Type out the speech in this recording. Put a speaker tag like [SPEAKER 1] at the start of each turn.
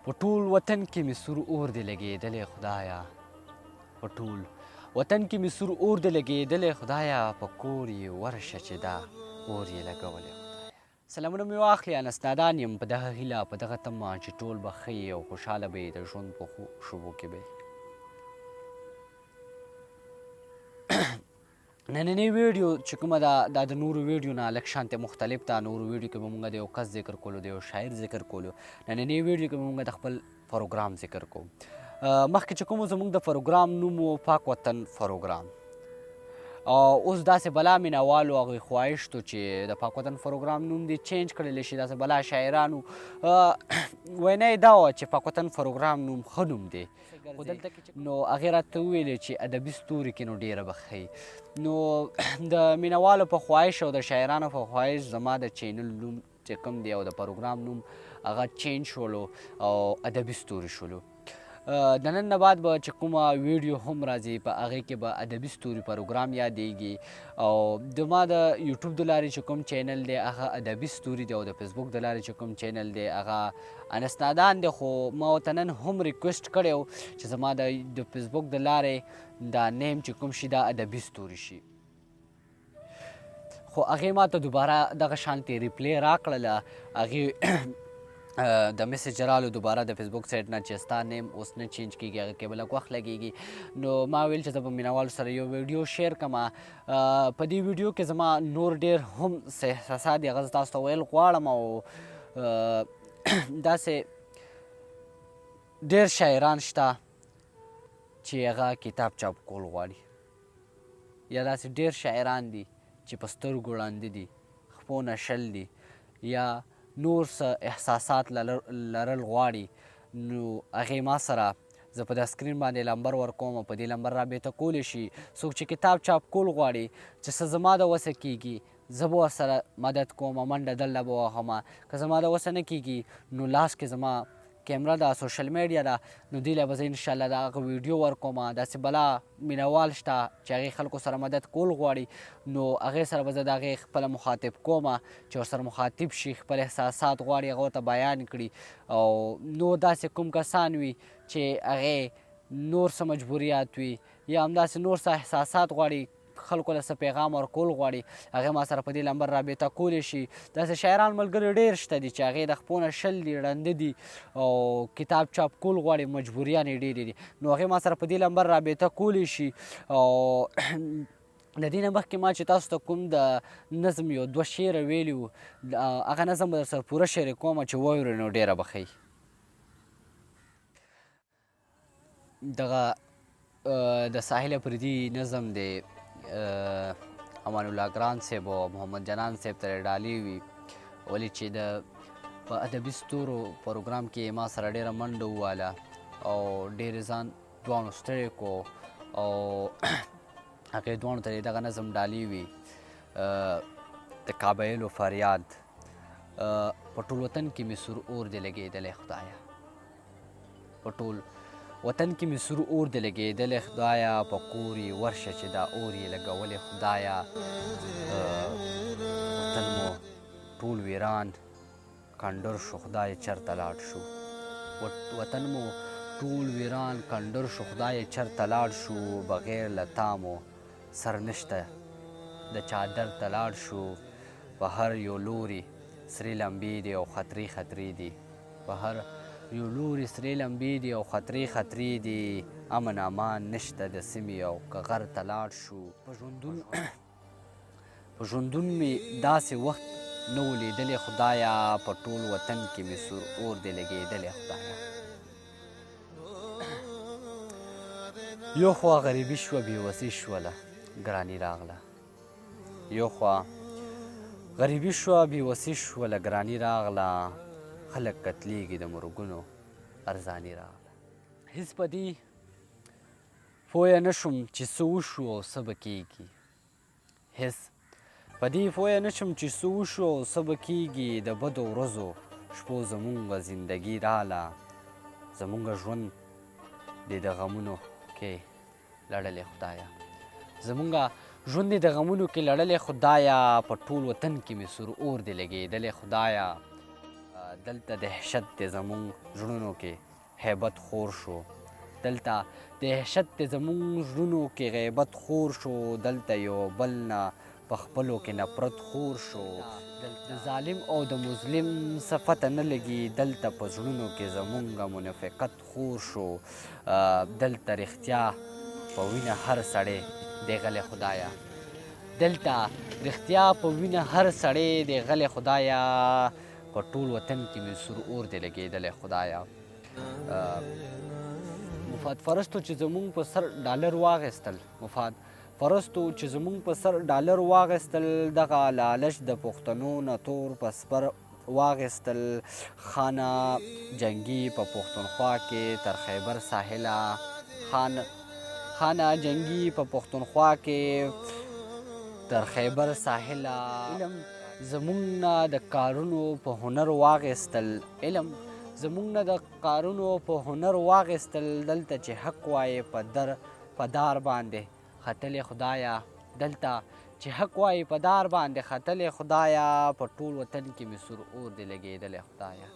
[SPEAKER 1] په ټول وطن کې مې سور اور دی لګېدلی خدایا په ټول وطن کې مې سور اور دی لګېدلی خدایا په کور یې ورشه چې دا اور یې لګولی خدایا. سلامونه مې واخلې انسدادان یم په دغه هیله په دغه تمه چې ټول به ښه او خوشحاله به یې د ژوند په شوبو کې به نننۍ ویډیو چې کومه ده دا د نورو ویډیو نه لږ شانتې مختلف ده. نورو ویډیو کې به مونږ د یو کس ذکر کولو د یو شاعر ذکر کولو. نننۍ ویډیو کې به مونږ د خپل پروګرام ذکر کوو. مخکې چې کوم زموږ د پروګرام نوم و پاک وطن پروګرام. اوس داسې بلا مینهوالو هغوی خواهش تو چې د پاک وطن پروګرام نوم دې چینج کړلی شي. داسې بلا شاعرانو وینا یې دا وه چې پاک وطن پروګرام نوم ښه نوم دی خو دلته نو هغې راته وویلې چې ادبي ستوري کې نو ډېره به ښه نو د مینهوالو په خواهش او د شاعرانو په خواهش زما د چینل نوم چې کوم دی او د پروګرام نوم هغه چینج شولو او ادبي ستوري شولو. د نن نه بعد به چې کومه ویډیو هم راځي په هغې کې به ادبي ستوري پروګرام یادیږي او د ما د یوټیوب د لارې چې کوم چینل دی هغه ادبي ستوري دی او د فیسبوک د لارې چې کوم چینل دی هغه انسدادان دی. خو ما ورته نن هم ریکویسټ کړی و چې زما د فیسبوک د لارې دا نیم چې کوم شي دا ادبي ستوري شي. خو هغې ما ته دوباره دغه شانتې ریپلی راکړله. هغې د میسیج رالو دوباره د فیسبوک سایټ نه چې ستا نیم اوس نه چینج کېږي هغه کې به لږ وخت لګېږي. نو ما ویل چې زه به مینهوالو سره یو ویډیو شیر کړم. په دې ویډیو کې زما نور ډېر هم څه احساسات دي هغه زه تاسو ته ویل غواړم او داسې ډېر شاعران شته چې هغه کتاب چاپ کول غواړي یا داسې ډېر شاعران دي چې په سترګو ړانده دي خپو نه شل دي یا نور څه احساسات لرل غواړي. نو هغې ما سره زه په دا سکرین باندې لمبر ورکوم او په دې لمبر رابطه کولی شي. څوک چې کتاب چاپ کول غواړي چې څه زما د وسه کېږي زه به ورسره مدد کوم منډه دلته به وهم. که زما د وسه نه کېږي نو لاس کې زما کیمره ده سوشل میډیا ده نو دې له به زه انشاءالله د هغه ویډیو ورکوم. داسې بلا مینهوال شته چې هغې خلکو سره مدد کول غواړي نو هغې سره به زه د هغې خپله مخاطب کوم چې ورسره مخاطب شي خپل احساسات غواړي هغه ورته بیان کړي. او نور داسې کوم کسان وي چې هغې نور څه مجبوریات وي یا همداسې نور څه احساسات غواړي خلکو له څه پیغام ورکول غواړي هغې ما سره په دې لمبر رابطه کولی شي. داسې شاعران ملګري ډېر شته دي چې هغې د خپو نه شل دي ړانده دي او کتاب چاپ کول غواړي مجبوریان یې ډېرې دي نو هغې ما سره په دې لمبر رابطه کولی شي. او د دې نه مخکې ما چې تاسو ته کوم د نظم یو دوه شعره ویلي وو هغه نظم به در سره پوره شعر کوم چې واورئ نو ډېره به ښه دغه د ساحل افریدي نظم دی امان الله ګران صاحب او محمد جنان صاحب ته ډالۍ وي ولې چې د په ادبي ستورو پروګرام کې ما سره ډېره منډه وواله او ډېرې ځان دواړو ستړی کو او هغې دواړو ته دغه نظم ډالۍ وي د کابایلو فریاد. په ټول وطن کې مې سور اور دی لګېدلی خدایا په ټول وطن کې مې سور اور دی لګېدلی خدایا په کور یې ورشه چې دا اور یې لګولی خدایا. وطن مو ټول ویران کنډر شو خدای چرته لاړ شو وطن مو ټول ویران کنډر شو خدای چرته لاړ شو بغیر له تا مو سر نشته د چادر ته لاړ شو. په هر یو لوري سرې لمبې دي او خطرې خطرې دي په هر یو لوري سرې لمبې دي او خطرې خطرې دي امن امان نشته د سیمې او که غر ته لاړ شو. په ژوندون مې داسې وخت نه و لیدلی خدایا په ټول وطن کې مې سور اور دی لګېدلی خدایا. یو خوا غریبي شوه بېوسي شوله ګراني راغله یو خوا غریبي شوه بېوسي شوله ګراني راغله خلک قتلیږي د مرګونو ارزاني راغله. هېڅ په دې پویه نه شوم چې څه وشو او څه به کېږي هېڅ په دې پویه نه شم چې څه وشو او څه به کېږي د بدو ورځو شپو زمونږ زندګي راله زمونږ ژوند دی د غمونو کې لړلی خدایا زمونږ ژوند دی د غمونو کې لړلی خدایا په ټول وطن کې مې سور اور دی لګېدلی خدایا. دلته دهشت دی زمونږ زړونو کې هیبت خور شو، دلته دهشت دی زمونږ زړونو کې غیبت خور شو، دلته یو بل نه په خپلو کې نفرت خور شو، د ظالم او د مظلم څه پته نه لګي، دلته په زړونو کې زمونږ منافقت خور شو، دلته رښتیا په وینه هر سړی دی غلی خدایه، دلته رښتیا په وینه هر سړی دی غلی خدایه، په ټول وطن کې مې سور اور دی لګېدلی خدایه. مفاد پرستو چې زمونږ په سر ډالر واخیستل، مفاد پرستو چې زمونږ په سر ډالر واخیستل، دغه لالچ د پښتنو نه تور په سپر واخیستل، خانه جنګي په پښتونخوا کې تر خیبر ساحله، خانه جنګي په پښتونخوا کې تر خیبر ساحله، علم زمونږ نه د کارونو په هنر واخیستل، علم زمونږ نه د کارونو په هنر واخیستل، دلته چې حق وایې په دار باندې ختلې خدایه، دلته چې حق وایې په دار باندې ختلې خدایه، په ټول وطن کې مې سور اور دی لګېدلی خدایه.